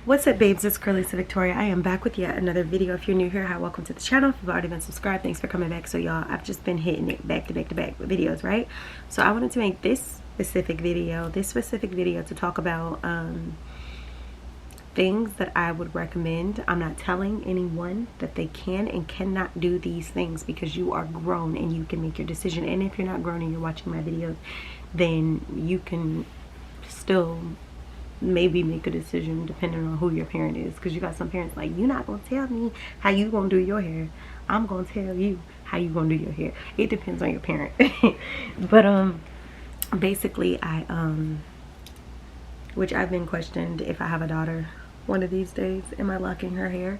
What's up, babes? It's Curly's Victoria. I am back with yet another video. If you're new here, hi, welcome to the channel. If you've already been subscribed, thanks for coming back. So y'all, I've just been hitting it back to back to back with videos, right? So I wanted to make this specific video to talk about things that I would recommend. I'm not telling anyone that they can and cannot do these things, because you are grown and you can make your decision. And if you're not grown and you're watching my videos, then you can still maybe make a decision depending on who your parent is, because you got some parents like, you're not gonna tell me how you gonna do your hair, I'm gonna tell you how you gonna do your hair. It depends on your parent. But basically, which I've been questioned if I have a daughter one of these days, am I locking her hair?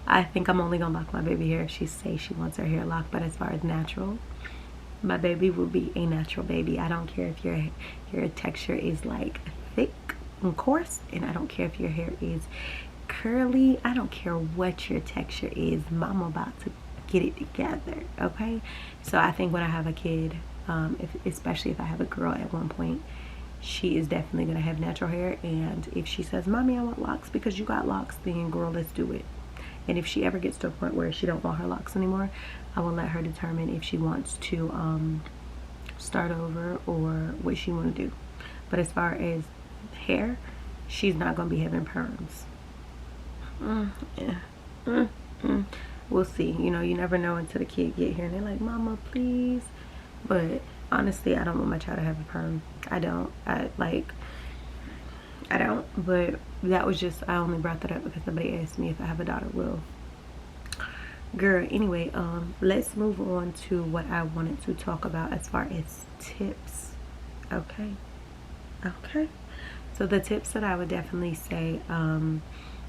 I think I'm only gonna lock my baby hair if she says she wants her hair locked. But as far as natural, my baby will be a natural baby. I don't care if your hair texture is like thick and coarse, and I don't care if your hair is curly. I don't care what your texture is. Mama about to get it together, okay? So I think when I have a kid, especially if I have a girl at one point, she is definitely gonna have natural hair. And if she says, mommy, I want locks because you got locks, then girl, let's do it. And if she ever gets to a point where she don't want her locks anymore, I will let her determine if she wants to start over or what she want to do. But as far as hair, she's not gonna be having perms. We'll see. You know, you never know until the kid get here and they're like, mama, please. But honestly, I don't want my child to have a perm. I don't. But that was just, I only brought that up because somebody asked me if I have a daughter. Well, girl, anyway, let's move on to what I wanted to talk about as far as tips. Okay. So the tips that I would definitely say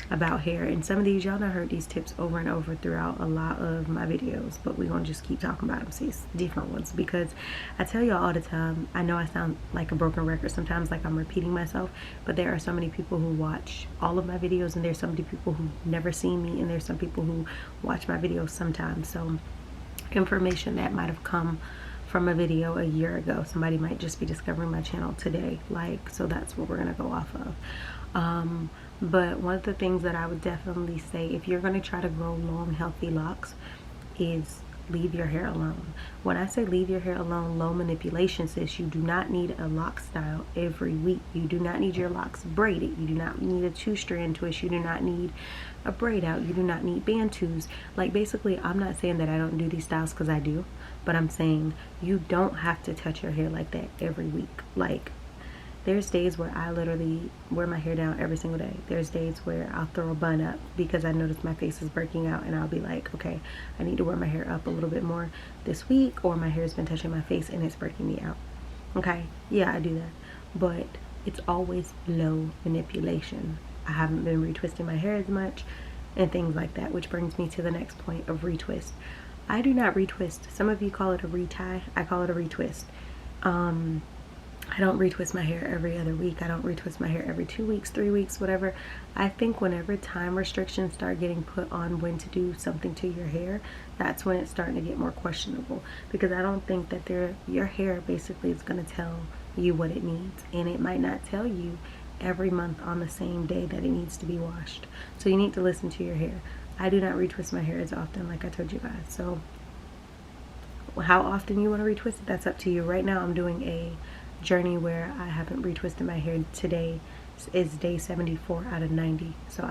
about hair, and some of these, y'all done heard these tips over and over throughout a lot of my videos, but we're gonna just keep talking about them, see, it's different ones, because I tell y'all all the time, I know I sound like a broken record sometimes, like I'm repeating myself, but there are so many people who watch all of my videos, and there's so many people who never seen me, and there's some people who watch my videos sometimes. So information that might have come from a video a year ago, somebody might just be discovering my channel today, like, so that's what we're gonna go off of. But one of the things that I would definitely say, if you're going to try to grow long, healthy locks, is leave your hair alone. When I say leave your hair alone, low manipulation, sis, you do not need a lock style every week. You do not need your locks braided. You do not need a 2-strand twist. You do not need a braid out. You do not need bantus. Like, basically, I'm not saying that I don't do these styles, because I do, but I'm saying you don't have to touch your hair like that every week. Like, there's days where I literally wear my hair down every single day. There's days where I'll throw a bun up because I notice my face is breaking out, and I'll be like, okay, I need to wear my hair up a little bit more this week, or my hair's been touching my face and it's breaking me out. Okay, yeah, I do that. But it's always low manipulation. I haven't been retwisting my hair as much and things like that, which brings me to the next point of retwist. I do not retwist. Some of you call it a retie. I call it a retwist. I don't retwist my hair every other week. I don't retwist my hair every 2 weeks, 3 weeks, whatever. I think whenever time restrictions start getting put on when to do something to your hair, that's when it's starting to get more questionable. Because I don't think that your hair basically is going to tell you what it needs. And it might not tell you every month on the same day that it needs to be washed. So you need to listen to your hair. I do not retwist my hair as often, like I told you guys. So how often you want to retwist it, that's up to you. Right now I'm doing a journey where I haven't retwisted my hair. Today is day 74 out of 90. So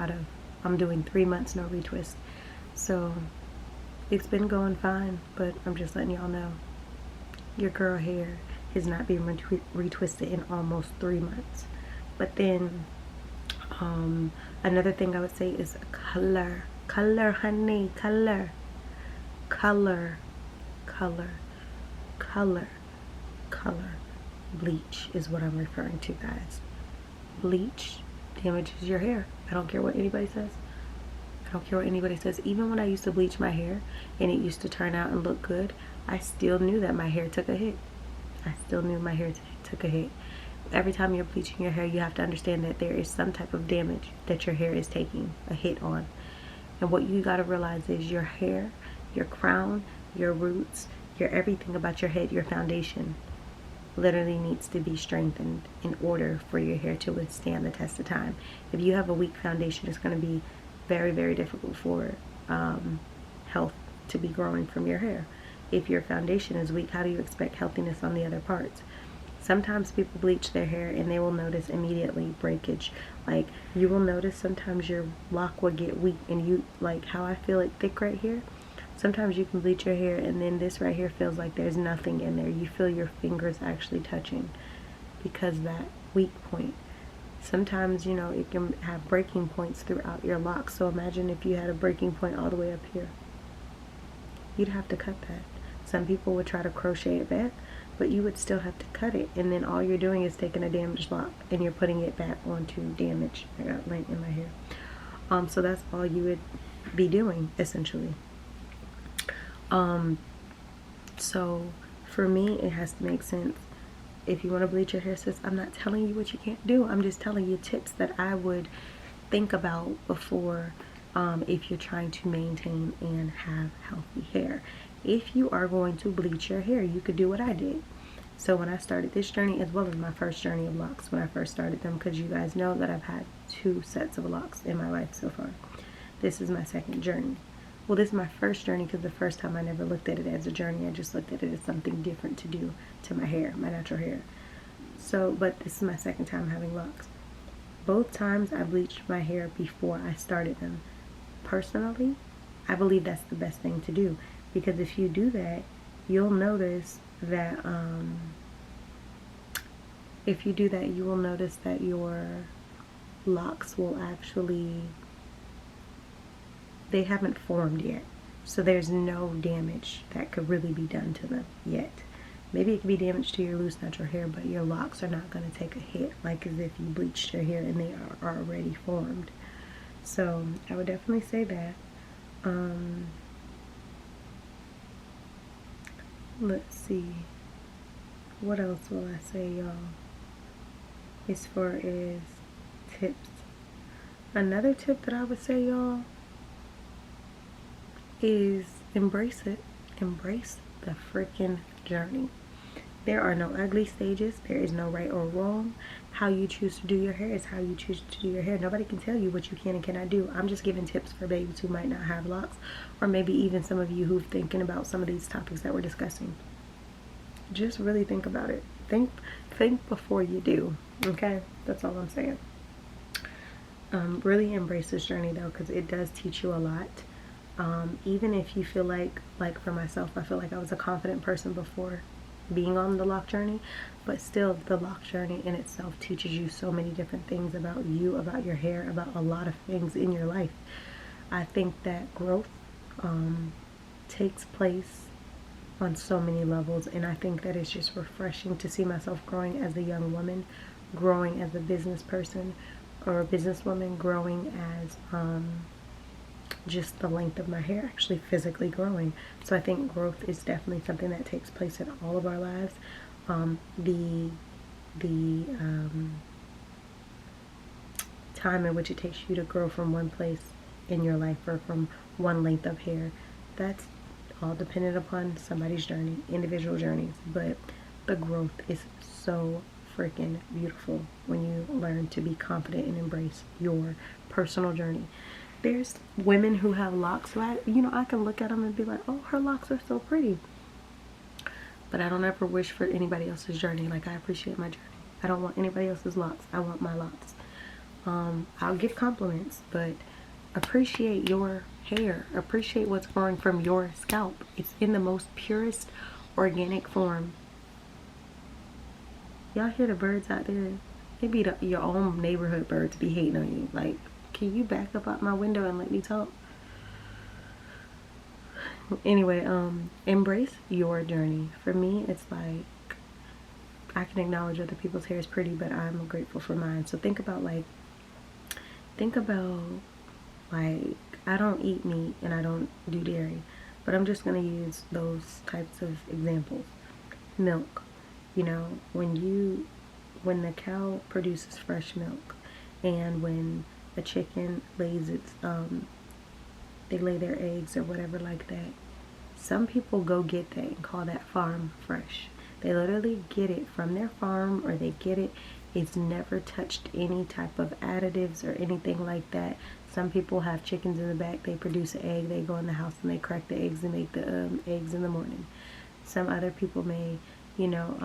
I'm doing 3 months no retwist. So it's been going fine, but I'm just letting y'all know your girl hair has not been retwisted in almost 3 months. But then another thing I would say is color, honey, color. Bleach is what I'm referring to, guys. Bleach damages your hair. I don't care what anybody says. I don't care what anybody says. Even when I used to bleach my hair and it used to turn out and look good, I still knew that my hair took a hit. Took a hit. Every time you're bleaching your hair, you have to understand that there is some type of damage that your hair is taking a hit on. And what you got to realize is your hair, your crown, your roots, your everything about your head, your foundation literally needs to be strengthened in order for your hair to withstand the test of time. If you have a weak foundation, it's going to be very, very difficult for health to be growing from your hair. If your foundation is weak, how do you expect healthiness on the other parts? Sometimes people bleach their hair and they will notice immediately breakage. Like, you will notice sometimes your lock will get weak, and you, like how I feel it thick right here, sometimes you can bleach your hair and then this right here feels like there's nothing in there. You feel your fingers actually touching because that weak point. Sometimes, you know, it can have breaking points throughout your locks. So imagine if you had a breaking point all the way up here. You'd have to cut that. Some people would try to crochet it back, but you would still have to cut it, and then all you're doing is taking a damaged lock and you're putting it back onto damage. I got lint in my hair. So that's all you would be doing essentially. So for me, it has to make sense. If you want to bleach your hair, sis, I'm not telling you what you can't do. I'm just telling you tips that I would think about before, if you're trying to maintain and have healthy hair. If you are going to bleach your hair, you could do what I did. So when I started this journey, as well as my first journey of locks, when I first started them, because you guys know that I've had 2 sets of locks in my life so far. This is my second journey. Well, this is my first journey because the first time I never looked at it as a journey. I just looked at it as something different to do to my hair, my natural hair. So, but this is my second time having locks. Both times I bleached my hair before I started them. Personally, I believe that's the best thing to do, because if you do that, you'll notice that, if you do that, you will notice that your locks will actually, they haven't formed yet. So there's no damage that could really be done to them yet. Maybe it could be damage to your loose natural hair, but your locks are not going to take a hit like as if you bleached your hair and they are already formed. So I would definitely say that. Let's see. What else will I say, y'all? As far as tips. Another tip that I would say, y'all, is embrace it. Embrace the freaking journey. There are no ugly stages. There is no right or wrong. How you choose to do your hair is how you choose to do your hair. Nobody can tell you what you can and cannot do. I'm just giving tips for babies who might not have locks, or maybe even some of you who've thinking about some of these topics that we're discussing. Just really think about it. Think before you do. Okay? That's all I'm saying. Really embrace this journey though, because it does teach you a lot. Even if you feel like for myself, I feel like I was a confident person before being on the lock journey, but still the lock journey in itself teaches you so many different things about you, about your hair, about a lot of things in your life. I think that growth takes place on so many levels, and I think that it's just refreshing to see myself growing as a young woman, growing as a business person or a businesswoman, growing as just the length of my hair actually physically growing. So I think growth is definitely something that takes place in all of our lives. The time in which it takes you to grow from one place in your life or from one length of hair, that's all dependent upon somebody's journey, individual journeys. But the growth is so freaking beautiful when you learn to be confident and embrace your personal journey. There's women who have locks, right? You know, I can look at them and be like, oh, her locks are so pretty. But I don't ever wish for anybody else's journey. Like, I appreciate my journey. I don't want anybody else's locks. I want my locks. I'll give compliments, but appreciate your hair. Appreciate what's growing from your scalp. It's in the most purest organic form. Y'all hear the birds out there? Maybe your own neighborhood birds be hating on you. Like, can you back up out my window and let me talk? Anyway, embrace your journey. For me, it's like, I can acknowledge other people's hair is pretty, but I'm grateful for mine. So think about like, I don't eat meat and I don't do dairy, but I'm just going to use those types of examples. Milk, you know, when the cow produces fresh milk, and when a chicken lays its, they lay their eggs or whatever like that, some people go get that and call that farm fresh. They literally get it from their farm, or they get it. It's never touched any type of additives or anything like that. Some people have chickens in the back. They produce an egg. They go in the house and they crack the eggs and make the eggs in the morning. Some other people may, you know,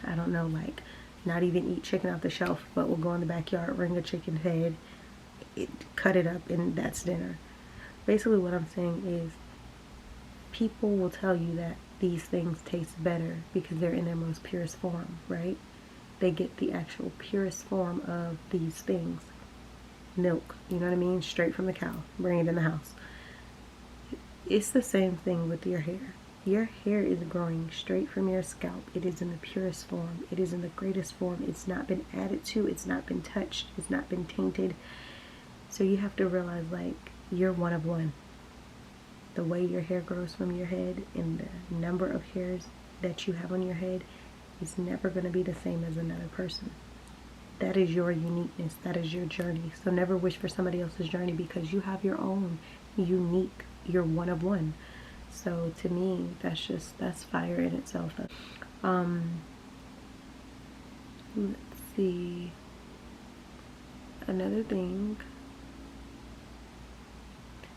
I don't know, like not even eat chicken off the shelf, but will go in the backyard, wring a chicken head, cut it up, and that's dinner. Basically what I'm saying is people will tell you that these things taste better because they're in their most purest form, right? They get the actual purest form of these things. Milk, you know what I mean? Straight from the cow. Bring it in the house. It's the same thing with your hair. Your hair is growing straight from your scalp. It is in the purest form. It is in the greatest form. It's not been added to. It's not been touched. It's not been tainted. So you have to realize, like, you're one of one. The way your hair grows from your head and the number of hairs that you have on your head is never going to be the same as another person. That is your uniqueness. That is your journey. So never wish for somebody else's journey, because you have your own unique. You're one of one. So to me, that's fire in itself. Let's see. Another thing.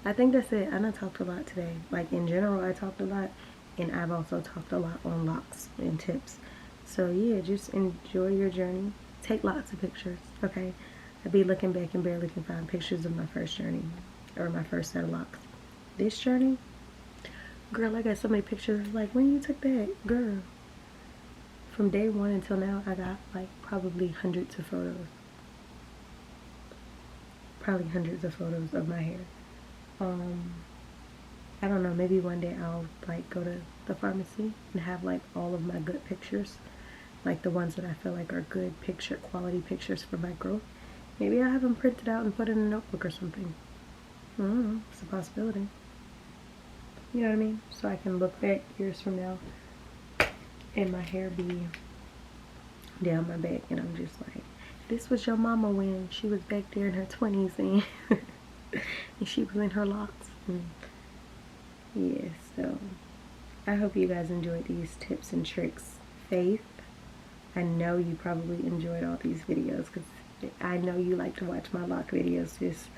I think that's it. I done talked a lot today. Like in general, I talked a lot, and I've also talked a lot on locks and tips. So yeah, just enjoy your journey. Take lots of pictures, okay? I'd be looking back and barely can find pictures of my first journey, or my first set of locks. This journey, girl, I got so many pictures. Like, when you took that, girl? From day one until now, I got like probably hundreds of photos. Probably hundreds of photos of my hair. I don't know, maybe one day I'll like go to the pharmacy and have like all of my good pictures, like the ones that I feel like are good quality pictures for my growth. Maybe I'll have them printed out and put in a notebook or something. I don't know, it's a possibility. You know what I mean? So I can look back years from now and my hair be down my back and I'm just like, this was your mama when she was back there in her 20s and and she was in her locks. Yeah, so I hope you guys enjoyed these tips and tricks. Faith, I know you probably enjoyed all these videos because I know you like to watch my lock videos. Just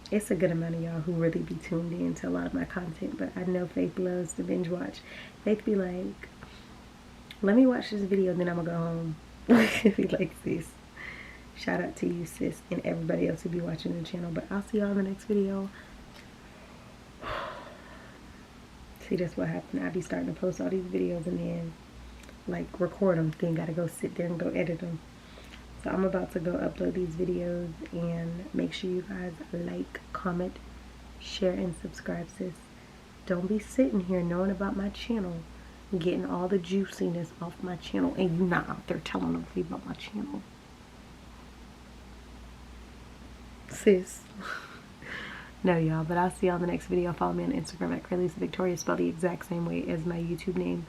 it's a good amount of y'all who really be tuned in to a lot of my content, but I know Faith loves to binge watch. Faith be like, let me watch this video and then I'm gonna go home. Be like, sis, shout out to you, sis, and everybody else who be watching the channel. But I'll see y'all in the next video. See, that's what happened. I be starting to post all these videos and then like record them, then gotta go sit there and go edit them. So I'm about to go upload these videos, and make sure you guys like, comment, share, and subscribe, sis. Don't be sitting here knowing about my channel, getting all the juiciness off my channel, and you not out there telling nobody about my channel. Sis. No, y'all, but I'll see y'all in the next video. Follow me on Instagram at Curly'sVictoria, spelled the exact same way as my YouTube name.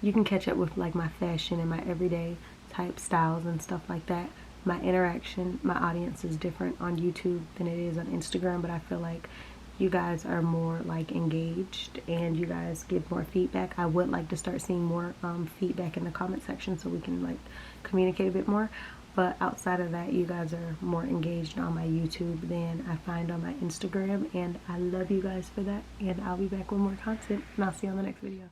You can catch up with like my fashion and my everyday type styles and stuff like that. My interaction, my audience is different on YouTube than it is on Instagram, but I feel like you guys are more like engaged and you guys give more feedback. I would like to start seeing more feedback in the comment section so we can like communicate a bit more. But outside of that, you guys are more engaged on my YouTube than I find on my Instagram, and I love you guys for that. And I'll be back with more content, and I'll see you on the next video.